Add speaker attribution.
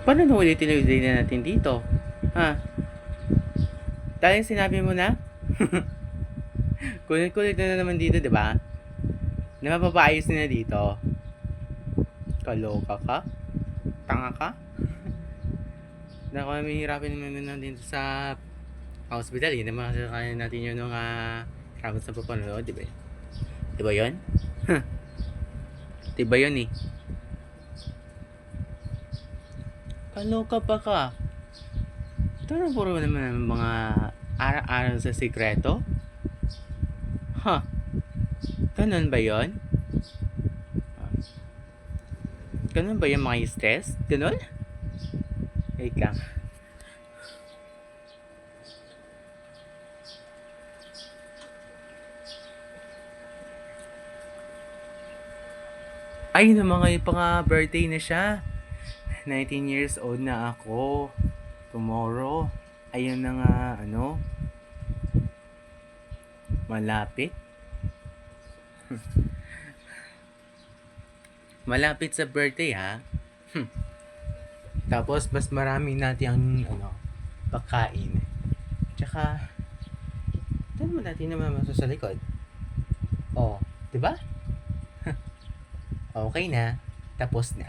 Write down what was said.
Speaker 1: Paano naulit-ulit na natin dito? Ha? Dahil sinabi mo na? Kulit-kulit na naman dito, di ba? Na mapapaayos na dito. Kaloka ka? Tanga ka? Naku, mahihirapin naman na dito sa hospital. Hindi naman kasi kaya natin yun nung rapat sa papanood, di ba? Di ba yun? Di ba yun eh? Kaloka pa ka? Ito na puro naman ang mga araw-araw sa sikreto? Ha? Ganun ba yun? Ganun ba yung mga stress? Ganun? Wait lang. Ay naman ngayon pa nga birthday na siya. 19 years old na ako. Tomorrow. Ayun na nga, malapit. Malapit sa birthday ha. Tapos mas marami natin ang pagkain. Tsaka doon mo natin naman sa likod. Oh, 'di ba? Okay na. Tapos na.